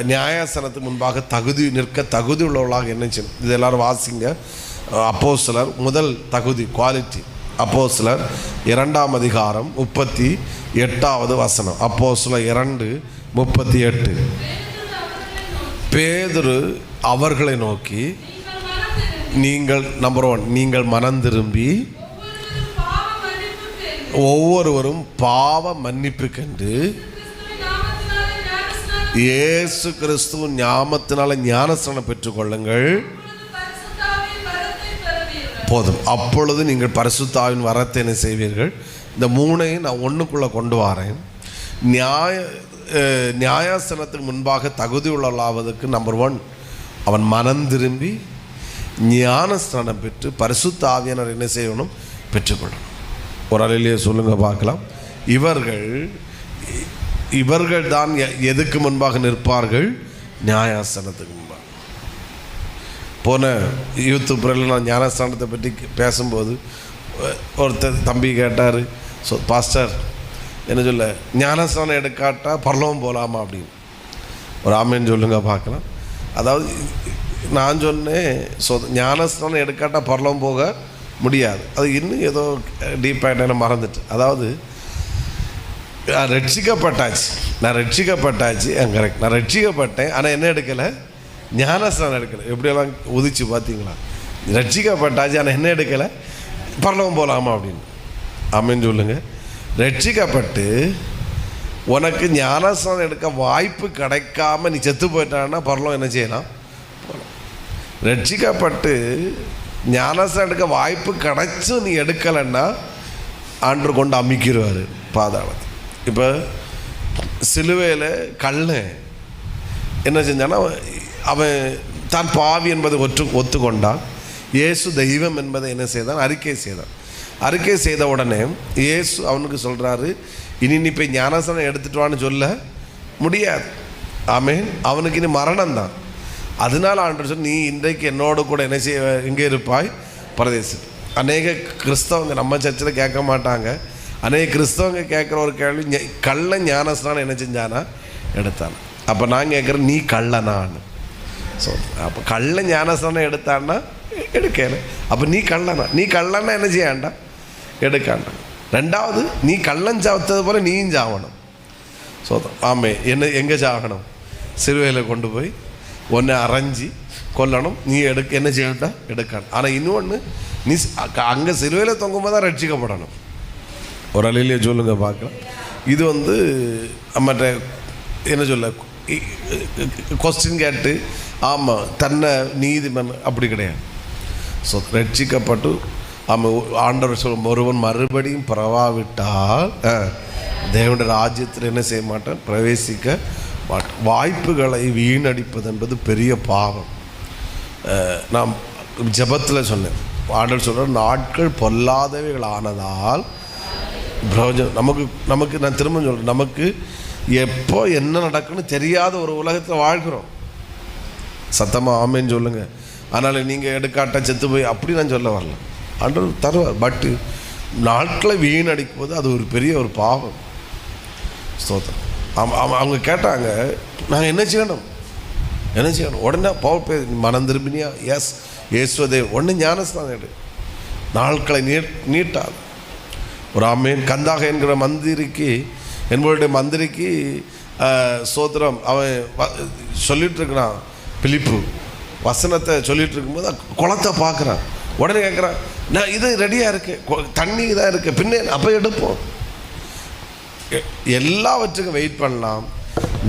நியாயாசனத்துக்கு முன்பாக நிற்க தகுதி உள்ளவர்களாக என்ன செய்யணும்? இது எல்லாரும் வாசிங்க. அப்போஸ்தலர் முதல் தகுதி குவாலிட்டி. அப்போஸ்தலர் 2ஆம் அதிகாரம் 38வது வசனம். அப்போஸ்தலர் 2:38. பேதுரு அவர்களை நோக்கி, நீங்கள் நம்பர் 1, நீங்கள் மனம் திரும்பி ஒவ்வொருவரும் பாவ மன்னிப்பு கண்டு இயேசு கிறிஸ்துவின் நாமத்தினால ஞானஸ்நானம் பெற்றுக்கொள்ளுங்கள், போதும். அப்பொழுது நீங்கள் பரிசுத்த வரத்தை என்ன செய்வீர்கள்? இந்த மூணையும் நான் ஒன்றுக்குள்ளே கொண்டு வரேன். நியாயாசனத்துக்கு முன்பாக தகுதி உள்ளவளாவதற்கு நம்பர் 1, அவன் மனம் திரும்பி ஞானஸ்நானம் பெற்று பரிசுத்த ஆவியானவர் என்ன செய்யணும்? பெற்றுக்கொள்ளணும். ஒரு அலையிலேயே சொல்லுங்க பார்க்கலாம். இவர்கள் தான் எதுக்கு முன்பாக நிற்பார்கள்? நியாயாசனத்துக்கு முன்பாக. போன யூத்து பிறகு நான் ஞானஸ்தானத்தை பற்றி பேசும்போது ஒருத்தர் தம்பி கேட்டார், பாஸ்டர் என்ன சொல்ல, ஞானஸ்தானம் எடுக்காட்டா பரலோகம் போகலாமா அப்படின்னு. ஒரு ஆமேன்னு சொல்லுங்க பார்க்கலாம். அதாவது நான் சொன்னேன், ஞானஸ்தானம் எடுக்காட்டா பரலோகம் போக முடியாது. அது இன்னும் ஏதோ டீப்பாக மறந்துட்டு, அதாவது நான் ரட்சிக்கப்பட்டாச்சு, கரெக்ட், நான் ரட்சிக்கப்பட்டேன். ஆனால் என்ன எடுக்கலை? ஞானஸ்நானம் எடுக்கலை. எப்படியெல்லாம் உதிச்சு பார்த்தீங்களா? ரட்சிக்கப்பட்டாச்சு, ஆனால் என்ன எடுக்கலை? பரலோகம் போகலாமா அப்படின்னு. ஆமென் சொல்லுங்க. ரட்சிக்கப்பட்டு உனக்கு ஞானஸ்நானம் எடுக்க வாய்ப்பு கிடைக்காம நீ செத்து போயிட்டான்னா பரலோகம் என்ன செய்யலாம்? போகலாம். ரட்சிக்கப்பட்டு ஞானஸ்நானம் எடுக்க வாய்ப்பு கிடைச்சும் நீ எடுக்கலைன்னா ஆண்டவர் கொண்டு அமிக்கிடுவார் பாதாளத்தை. இப்போ சிலுவையில் கள்ளன் என்ன செஞ்சான்னா, அவன் தான் பாவி என்பதை ஒத்துக்கொண்டான். இயேசு தெய்வம் என்பதை என்ன செய்தான்? அறிக்கை செய்த உடனே இயேசு அவனுக்கு சொல்கிறாரு, இனி நீ போய் ஞானஸ்நானம் எடுத்துட்டு வான்னு சொல்ல முடியாது. ஆமென். அவனுக்கு இனி மரணம் தான். அதனால ஆண்டவர் சொல்லி, நீ இன்றைக்கு என்னோடு கூட என்ன செய்ய, எங்கே இருப்பாய்? பரதேசம். அநேக கிறிஸ்தவங்க நம்ம சர்ச்சில் கேட்க மாட்டாங்க. அநேக கிறிஸ்தவங்க கேட்குற ஒரு கேள்வி, கள்ள ஞானஸ்நானம் என்ன செஞ்சானா? எடுத்தானா? அப்போ நான் கேட்குறேன், நீ கள்ளனான்னு. ஸோ அப்போ கள்ள ஞானஸ்நானம் எடுத்தான்னா எடுக்கல. அப்போ நீ கள்ளனா என்ன செய்யாண்டா? எடுக்காண்டா. ரெண்டாவது, நீ கள்ளன் சாத்தது போல நீயும் சாவணும். ஸோ ஆமே, எங்கே சாகணும்? சிலுவையில் கொண்டு போய் ஒன்றை அரைஞ்சி கொல்லணும். நீ என்ன செய்யட்டா? எடுக்கணும். ஆனால் இன்னொன்று, நீ அங்கே சிலுவையில் தொங்கும்போது தான் ரட்சிக்கப்படணும். ஒரு அலையிலேயே சொல்லுங்க பார்க்கலாம். இது மற்ற என்ன சொல்ல, கொஸ்டின் கேட்டு ஆமாம் தன்னை நீதிமன் அப்படி கிடையாது. ஸோ ரட்சிக்கப்பட்டு ஆண்டவர் சொல்லும், ஒருவன் மறுபடியும் பிறவாவிட்டால் தேவனுடைய ராஜ்யத்தில் என்ன செய்ய மாட்டான்? பிரவேசிக்க மாட்டான். வாய்ப்புகளை வீணடிப்பது என்பது பெரிய பாவம். நான் ஜெபத்தில் சொன்னேன், ஆண்டவர் சொல்கிற நாட்கள் பொல்லாதவைகள் ஆனதால் நமக்கு நான் திரும்ப சொல்கிறேன், நமக்கு எப்போ என்ன நடக்குன்னு தெரியாத ஒரு உலகத்தில் வாழ்கிறோம். சத்தமாக ஆமேன்னு சொல்லுங்க. அதனால் நீங்கள் எடுக்காட்ட செத்து போய் அப்படி நான் சொல்ல வரல, ஆண்டவர் தருவார். பட்டு நாட்களை வீணடிக்கும்போது அது ஒரு பெரிய ஒரு பாவம். ஸ்தோத்திரம். அவங்க கேட்டாங்க, நாங்கள் என்ன செய்யணும்? உடனே மனம் திரும்பினியா? எஸ் இயேசுவே ஒன்று ஞானஸ்நானம் எடு. நாட்களை நீட்டாது. ஒரு ஆமேன். கந்தாக என்கிற என்னுடைய மந்திரிக்கு சோத்திரம், அவன் சொல்லிட்டு இருக்கிறான், பிலிப்பு வசனத்தை சொல்லிட்டு இருக்கும்போது குளத்தை பார்க்குறான். உடனே கேட்குறான், நான் இது ரெடியாக இருக்கேன், தண்ணி இதாக இருக்கு, பின்னே அப்போ எடுப்போம். எல்லாவற்றுக்கும் வெயிட் பண்ணலாம்,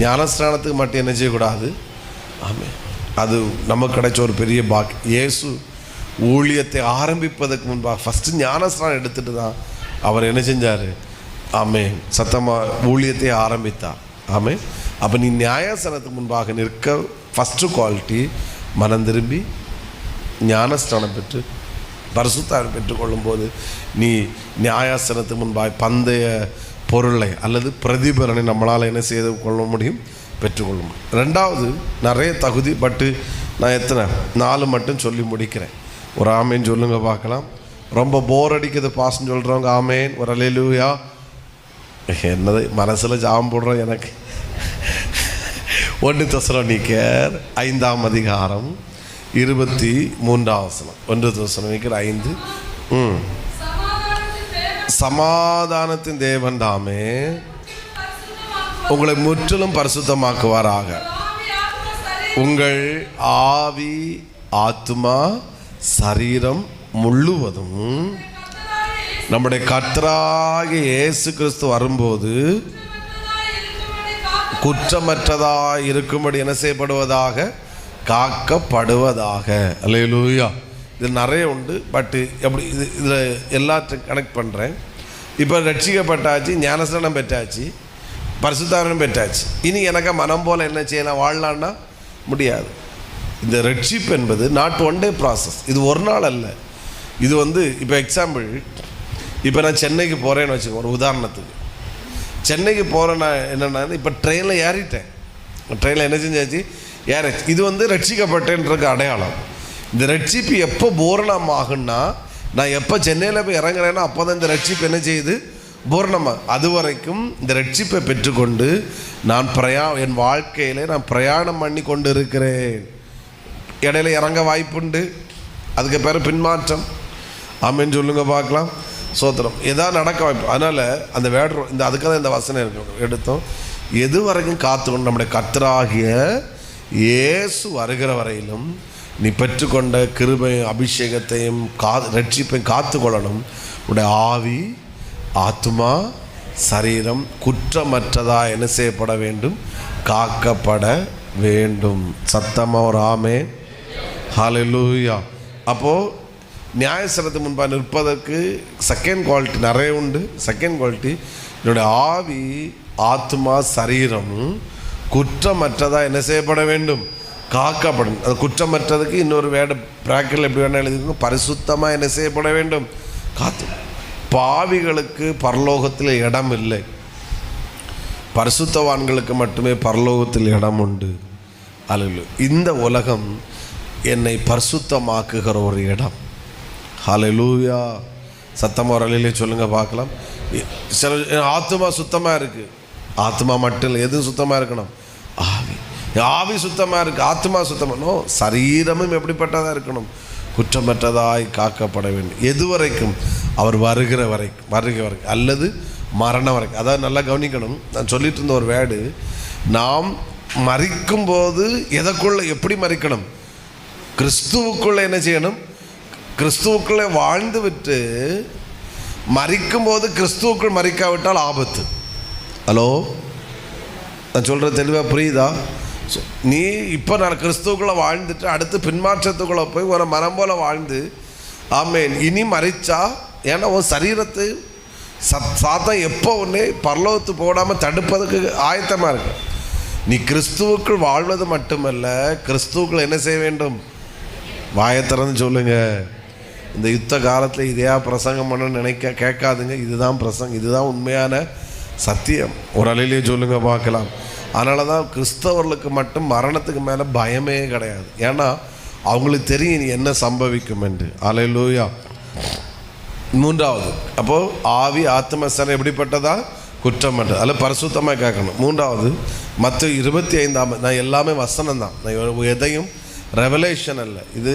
ஞானஸ்நானத்துக்கு மட்டும் என்ன செய்யக்கூடாது? ஆமே, அது நமக்கு கிடைச்ச ஒரு பெரிய பாக்கி. இயேசு ஊழியத்தை ஆரம்பிப்பதற்கு முன்பாக ஃபஸ்ட்டு ஞானஸ்நானம் எடுத்துட்டு தான் அவர் என்ன செஞ்சார்? ஆமே, சத்தமாக ஊழியத்தை ஆரம்பித்தார். ஆமே. அப்போ நீ நியாயாசனத்துக்கு முன்பாக நிற்க ஃபஸ்ட்டு குவாலிட்டி மனம் திரும்பி ஞானஸ்நானம் பெற்று பரிசுத்தாவியை பெற்றுக்கொள்ளும்போது நீ நியாயாசனத்துக்கு முன்பாக பந்தய பொருளை அல்லது பிரதிபலனை நம்மளால் என்ன செய்து கொள்ள முடியும்? பெற்றுக்கொள்ள முடியும். ரெண்டாவது, நிறைய தகுதி, பட்டு நான் எத்தனை 4 மட்டும் சொல்லி முடிக்கிறேன். ஒரு ஆமேன்னு சொல்லுங்க பார்க்கலாம். ரொம்ப போர் அடிக்குது பாஸ்ன்னு சொல்கிறவங்க ஆமேன். ஒரு அல்லேலூயா. என்னது மனசில் ஜாம் போடுறோம். எனக்கு 1 தெசலோனிக்கர் 5ஆம் அதிகாரம் 23ஆம் வசனம். 1 தெசலோனிக்கர் 5. சமாதானத்தின் தேவன் தாமே உங்களை முற்றிலும் பரிசுத்தமாக்குவாராக. உங்கள் ஆவி ஆத்துமா சரீரம் முழுவதும் நம்முடைய கர்த்தராகிய இயேசு கிறிஸ்து வரும்போது குற்றமற்றதாக இருக்கும்படி என்ன செய்யப்படுவதாக, காக்கப்படுவதாக. அல்லேலூயா. இது நிறைய உண்டு, பட்டு எப்படி இதில் எல்லாத்தையும் கனெக்ட் பண்ணுறேன். இப்போ ரட்சிக்கப்பட்டாச்சு, ஞானஸ்நானம் பெற்றாச்சு, பரிசுத்தாவியம் பெற்றாச்சு. இனி எனக்கு மனம் போல் என்ன செய்யலாம், வாழலான்னா முடியாது. இந்த ரட்சிப்பு என்பது நாட் ஒன் டே ப்ராசஸ். இது ஒரு நாள் அல்ல. இது இப்போ எக்ஸாம்பிள், இப்போ நான் சென்னைக்கு போகிறேன்னு வச்சுக்கோ, ஒரு உதாரணத்துக்கு சென்னைக்கு போகிறேன்னா என்னென்னா, இப்போ ட்ரெயினில் ஏறிட்டேன். ட்ரெயினில் என்ன செஞ்சாச்சு, ஏறாச்சு. இது ரட்சிக்கப்பட்டேன்றதுக்கு அடையாளம். இந்த ரட்சிப்பு எப்போ பூரணம் ஆகுன்னா, நான் எப்போ சென்னையில் போய் இறங்குறேன்னா அப்போ தான் இந்த ரட்சிப்பு என்ன செய்யுது, பூரணமாக. அது வரைக்கும் இந்த ரட்சிப்பை பெற்றுக்கொண்டு நான் என் வாழ்க்கையில் நான் பிரயாணம் பண்ணி கொண்டு இருக்கிறேன். இடையில இறங்க வாய்ப்புண்டு, அதுக்கு பேர் பின்மாற்றம். ஆமென் சொல்லுங்க பார்க்கலாம். சோத்திரம். எதாவது நடக்க வாய்ப்பு. அதனால் அந்த வேடு இந்த அதுக்காக தான் இந்த வசனம் எடுத்தோம். எது வரைக்கும் காத்துக்கொண்டு நம்முடைய கர்த்தராகிய இயேசு வருகிற வரையிலும் நீ பெற்றுக்கொண்ட கிருபையும் அபிஷேகத்தையும் ரட்சிப்பையும் காத்துக்கொள்ளணும். உடைய ஆவி ஆத்துமா சரீரம் குற்றமற்றதாக என்ன செய்யப்பட வேண்டும், காக்கப்பட வேண்டும். சத்தமாக ஒரு ஆமென். ஹல்லேலூயா. அப்போது நியாயஸ்தலத்துக்கு முன்பாக நிற்பதற்கு செகண்ட் குவாலிட்டி நிறைய உண்டு. செகண்ட் குவாலிட்டி, என்னுடைய ஆவி ஆத்மா சரீரம் குற்றமற்றதாக என்ன செய்யப்பட வேண்டும், காக்கப்படும். அது குற்றமற்றதுக்கு இன்னொரு வேட பிராக்கெட்டில் எப்படி வேணால் எழுதிக்கணும், பரிசுத்தமாக என்ன செய்யப்பட வேண்டும், காத்து. பாவிகளுக்கு பரலோகத்தில் இடம் இல்லை, பரிசுத்தவான்களுக்கு மட்டுமே பரலோகத்தில் இடம் உண்டு. அல்லேலூயா. இந்த உலகம் என்னை பரிசுத்தமாக்குகிற ஒரு இடம். ஹல்லேலூயா. சத்தமாக ஒரு அலையிலே சொல்லுங்கள் பார்க்கலாம். சில ஆத்மா சுத்தமாக இருக்குது, ஆத்மா மட்டும் இல்லை, எதுவும் சுத்தமாக இருக்கணும், ஆவி சுத்தமாக இருக்குது, ஆத்மா சுத்தமாக, சரீரமும் எப்படிப்பட்டதாக இருக்கணும், குற்றமற்றதாய் காக்கப்பட வேண்டும். எது வரைக்கும், அவர் வருகிற வரைக்கும் அல்லது மரணம் வரைக்கும். அதாவது நல்லா கவனிக்கணும். நான் சொல்லிட்டு இருந்த ஒரு வேர்டு, நாம் மரிக்கும்போது எதற்குள்ளே எப்படி மரிக்கணும், கிறிஸ்துவுக்குள்ளே என்ன செய்யணும், கிறிஸ்துவுக்குள்ளே வாழ்ந்து விட்டு மரிக்கும்போது கிறிஸ்துவுக்குள் மரிக்காவிட்டால் ஆபத்து. ஹலோ, நான் சொல்கிறது தெளிவாக புரியுதா? நீ இப்போ நான் கிறிஸ்துவுக்குள்ளே வாழ்ந்துட்டு அடுத்து பின்மாற்றத்துக்குள்ளே போய் ஒரு மரம் போல் வாழ்ந்து, ஆமேன், இனி மறிச்சா, ஏன்னா உன் சரீரத்தை சாத்தான் எப்போ ஒன்றே பரலோகத்து போடாமல் தடுப்பதுக்கு ஆயத்தமாக இருக்கு. நீ கிறிஸ்துவுக்குள் வாழ்வது மட்டுமல்ல, கிறிஸ்துவுக்குள் என்ன செய்ய வேண்டும், வாயத்திறந்து சொல்லுங்க. இந்த யுத்த காலத்தில் இதையா பிரசங்கம் பண்ண கேட்காதுங்க. இதுதான் பிரசங்கம், இதுதான் உண்மையான சத்தியம். ஒரு அலையிலே சொல்லுங்க பார்க்கலாம். அதனால தான் கிறிஸ்தவர்களுக்கு மட்டும் மரணத்துக்கு மேலே பயமே கிடையாது. ஏன்னா அவங்களுக்கு தெரியும் நீ என்ன சம்பவிக்கும் என்று. அல்லேலூயா. மூன்றாவது, அப்போது ஆவி ஆத்ம சரீரம் எப்படிப்பட்டதா, குற்றமற்றது, அதில் பரிசுத்தமாக கேட்கணும். மூன்றாவது, மத்தேயு 25, நான் எல்லாமே வசனம் தான், நான் எதையும் ரெவலேஷன் அல்ல. இது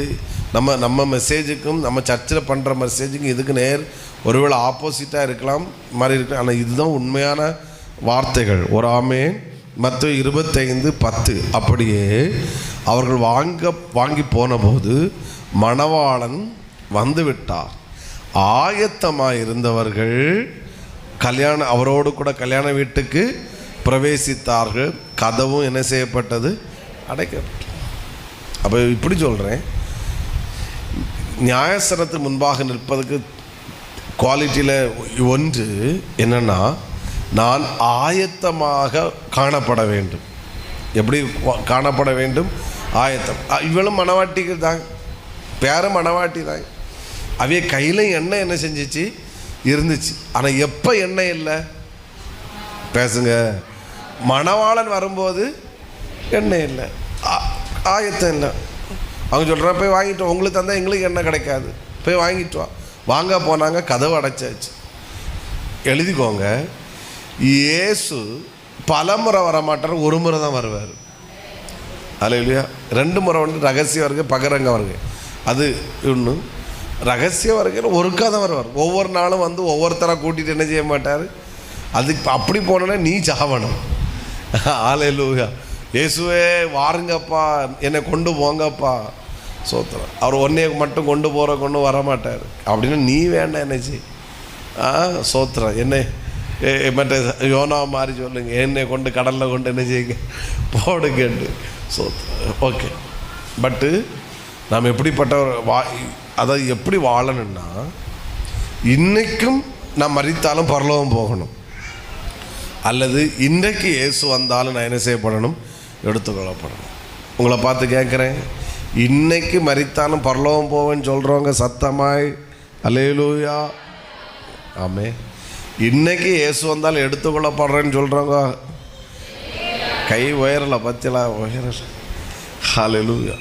நம்ம மெசேஜுக்கும் நம்ம சர்ச்சில் பண்ணுற மெசேஜுக்கும் இதுக்கு நேர் ஒருவேளை ஆப்போசிட்டாக இருக்கலாம், மாதிரி இருக்கலாம். ஆனால் இதுதான் உண்மையான வார்த்தைகள். ஒரு ஆமென். மத்தேயு 25:10. அப்படியே அவர்கள் வாங்கி போன போது மணவாளன் வந்து விட்டார். ஆயத்தமாக இருந்தவர்கள் அவரோடு கூட கல்யாண வீட்டுக்கு பிரவேசித்தார்கள். கதவும் என்ன செய்யப்பட்டது, அடைக்கப்பட்டது. அப்போ இப்படி சொல்கிறேன், நியாயஸ்தலத்துக்கு முன்பாக நிற்பதுக்கு குவாலிட்டியில் ஒன்று என்னென்னா, நான் ஆயத்தமாக காணப்பட வேண்டும். எப்படி காணப்பட வேண்டும், ஆயத்தம். இவளும் மணவாட்டிகள் தான், பேரும் மணவாட்டி தான். அவைய கையில் எண்ணெய் என்ன செஞ்சிச்சு, இருந்துச்சு. ஆனால் எப்போ எண்ணெய் இல்லை, பேசுங்க, மணவாளன் வரும்போது எண்ணெய் இல்லை, ஆயத்தம் இல்லை. அவங்க சொல்கிறான், போய் வாங்கிட்டு வா, உங்களுக்கு தந்தால் எங்களுக்கு எண்ணெய் கிடைக்காது, போய் வாங்கிட்டு வா. வாங்க போனாங்க, கதவு அடைச்சாச்சு. எழுதிக்கோங்க, இயேசு பல முறை வரமாட்டார், ஒரு முறை தான் வருவார். அல்லேலூயா. 2 முறை வந்து ரகசிய வருகை, பகிரங்க வருகை. அது ஒன்று. ரகசிய வருகையில் ஒருக்காதான் வருவார். ஒவ்வொரு நாளும் வந்து ஒவ்வொருத்தராக கூட்டிகிட்டு என்ன செய்ய மாட்டார். அதுக்கு அப்படி போனோன்னா நீ சாவணும். அல்லேலூயா. இயேசுவே வாருங்கப்பா, என்னை கொண்டு போங்கப்பா. சோத்திரம். அவர் ஒன்றையை மட்டும் கொண்டு கொண்டு வர மாட்டார். அப்படின்னா நீ வேண்டாம் என்ன செய். சோத்திரம். என்னை மற்ற யோனா மாதிரி சொல்லுங்க, என்னை கொண்டு கடலில் கொண்டு என்ன செய்யுங்க, போடு கேட்டு. சோத்திரம். ஓகே. பட்டு நாம் எப்படிப்பட்ட அதை எப்படி வாழணும்னா, இன்றைக்கும் நான் மரித்தாலும் பரலோகம் போகணும், அல்லது இன்றைக்கு இயேசு வந்தாலும் நான் என்ன செய்யப்படணும், எடுத்துக்கொள்ளப்படணும். உங்களை பார்த்து கேட்குறேன், இன்னைக்கு மரித்தாலும் பரலோகம் போவேன்னு சொல்கிறவங்க சத்தமாய் அல்லேலூயா. ஆமே. இன்னைக்கு இயேசு வந்தாலும் எடுத்துக்கொள்ளப்படுறேன்னு சொல்கிறவங்க கை உயரலை, பத்தியெல்லாம் உயரலை. அல்லேலூயா.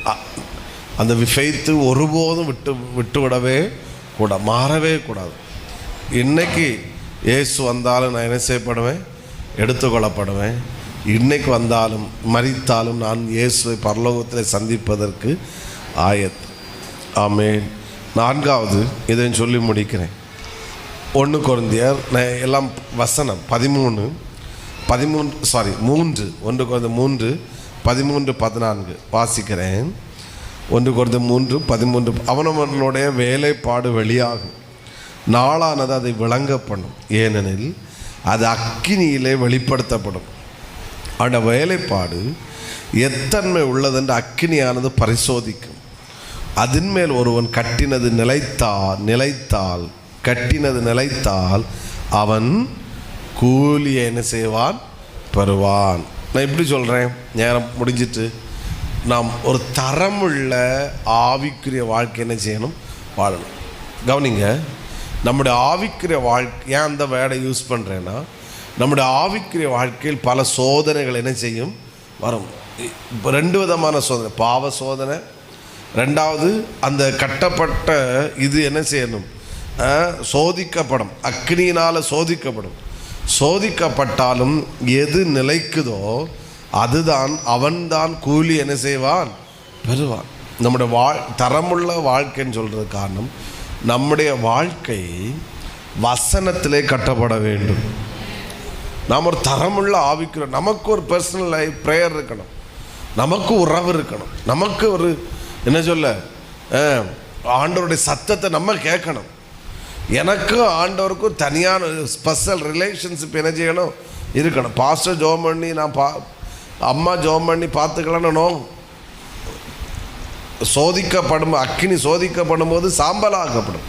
அந்த ஃபெய்த்து ஒருபோதும் விட்டுவிடவே கூட மாறவே கூடாது. இன்னைக்கு இயேசு வந்தாலும் நான் என்ன செய்யப்படுவேன், எடுத்துக்கொள்ளப்படுவேன். இன்னைக்கு வந்தாலும் மரித்தாலும் நான் இயேசுவை பரலோகத்தில் சந்திப்பதற்கு ஆயத்தம். ஆமென். 4வது இதை சொல்லி முடிக்கிறேன். 1 கொரிந்தியர் எல்லாம் வசனம் 3 1 கொரிந்தியர் 3 13 14 வாசிக்கிறேன். 1 கொரிந்தியர் 3 13. அவனவனுடைய வேலைப்பாடு வெளியாகும், நாளானது அதை விளங்க பண்ணும், ஏனெனில் அது அக்கினியிலே வெளிப்படுத்தப்படும். அந்த வேலைப்பாடு எத்தன்மை உள்ளதென்று அக்கினியானது பரிசோதிக்கும். அதன் மேல் ஒருவன் கட்டினது நிலைத்தால் அவன் கூலியை என்ன செய்வான், பெறுவான். நான் இப்படி சொல்கிறேன், நேரம் முடிஞ்சிட்டு. நாம் ஒரு தரமுள்ள ஆவிக்குரிய வாழ்க்கை என்ன செய்யணும், வாழணும். கவனிங்க, நம்முடைய ஆவிக்குரிய வாழ்க்கை, ஏன் அந்த வேர்டை யூஸ் பண்ணுறேன்னா, நம்முடைய ஆவிக்குரிய வாழ்க்கையில் பல சோதனைகள் என்ன செய்யும், வரும். 2 விதமான சோதனை. பாவ சோதனை, 2வது அந்த கட்டப்பட்ட இது என்ன செய்யணும், சோதிக்கப்படும், அக்னியினால் சோதிக்கப்பட்டாலும் எது நிலைக்குதோ அதுதான் அவன்தான் கூலி என்ன செய்வான், பெறுவான். நம்முடைய தரமுள்ள வாழ்க்கைன்னு சொல்கிறது காரணம், நம்முடைய வாழ்க்கை வசனத்திலே கட்டப்பட வேண்டும். நாம் ஒரு தரமுள்ள ஆவிக்குரிய, நமக்கு ஒரு பர்சனல் லைஃப் ப்ரேயர் இருக்கணும், நமக்கு உறவு இருக்கணும், நமக்கு ஒரு என்ன சொல்ல ஆண்டவருடைய சத்தத்தை நம்ம கேட்கணும். எனக்கும் ஆண்டவருக்கும் தனியான ஸ்பெஷல் ரிலேஷன்ஷிப் என்ன செய்யணும், இருக்கணும். பாஸ்டர் ஜோம் பண்ணி நான் அம்மா ஜோம் பண்ணி பார்த்துக்கலான்னு சோதிக்கப்படும். அக்கினி சோதிக்கப்படும் போது சாம்பலாக்கப்படும்.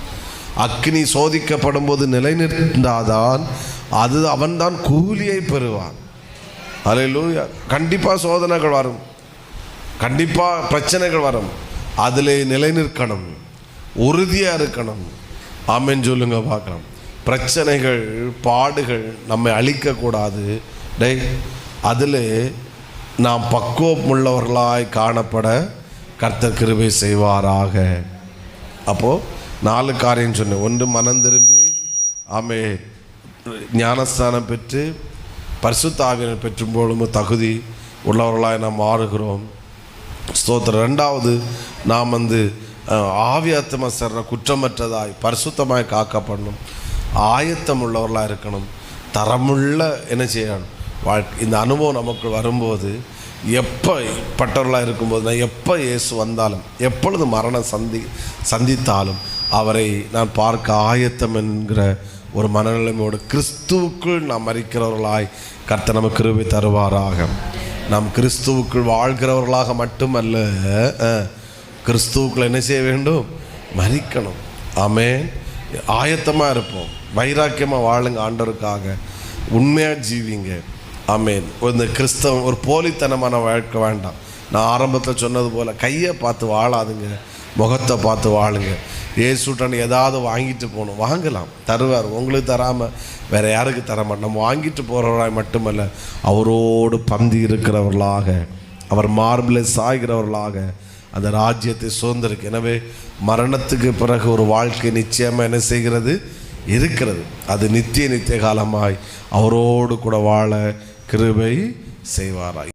அக்கினி சோதிக்கப்படும் போது நிலை நின்றாதான் அது அவன்தான் கூலியை பெறுவான். அல்லேலூயா. கண்டிப்பாக சோதனைகள் வரும், கண்டிப்பாக பிரச்சனைகள் வரும். அதில் நிலை நிற்கணும், உறுதியாக இருக்கணும். ஆமென் சொல்லுங்க பார்க்கலாம். பிரச்சனைகள் பாடுகள் நம்மை அழிக்கக்கூடாது. அதில் நாம் பக்குவம் உள்ளவர்களாய் காணப்பட கர்த்தர் கிருபை செய்வாராக. அப்போது 4 காரியம் சொன்னேன். 1, மனம் திரும்பி ஞானஸ்தானம் பெற்று பரிசுத்த ஆவியை பெற்றும் பொழுது தகுதி உள்ளவர்களாய் நாம் மாறுகிறோம். ஸ்தோத்திரம். 2வது, நாம் ஆவியாத்ம சர்ற குற்றமற்றதாய் பரிசுத்தமாய் காக்கப்படணும், ஆயத்தம் உள்ளவர்களாக இருக்கணும், தரமுள்ள என்ன செய்யணும் வாழ்க்கை. இந்த அனுபவம் நமக்கு வரும்போது, எப்போ பட்டவர்களாக இருக்கும்போது, நான் எப்போ இயேசு வந்தாலும், எப்பொழுது மரணம் சந்தித்தாலும் அவரை நான் பார்க்க ஆயத்தம் என்கிற ஒரு மனநிலைமையோடு கிறிஸ்துவுக்குள் நாம் மரிக்கிறவர்களாய் கர்த்தர் நமக்கு கிருபை தருவாராக. நாம் கிறிஸ்துவுக்குள் வாழ்கிறவர்களாக மட்டுமல்ல, கிறிஸ்துவுக்குள் என்ன செய்ய வேண்டும், மரிக்கணும். ஆமென். ஆயத்தமாக இருப்போம், வைராக்கியமாக வாழுங்க, ஆண்டவருக்காக உண்மையாக ஜீவிங்க. ஆமென். இந்த கிறிஸ்தவம் ஒரு போலித்தனமான வாழ்க்கை வேண்டாம். நான் ஆரம்பத்தில் சொன்னது போல் கையை பார்த்து வாழாதுங்க, முகத்தை பார்த்து வாழுங்க. ஏசுட்டன் ஏதாவது வாங்கிட்டு போகணும், வாங்கலாம், தருவார். உங்களுக்கு தராமல் வேறு யாருக்கு தரமாட்டோம். நம்ம வாங்கிட்டு போகிறவராய் மட்டுமல்ல, அவரோடு பந்தி இருக்கிறவர்களாக, அவர் மார்பில் சாய்கிறவர்களாக அந்த ராஜ்யத்தை சுதந்திரிக்கு. எனவே மரணத்துக்கு பிறகு ஒரு வாழ்க்கை நிச்சயமாக என்ன செய்கிறது, இருக்கிறது. அது நித்திய காலமாய் அவரோடு கூட வாழ கிருபை செய்வாராய்.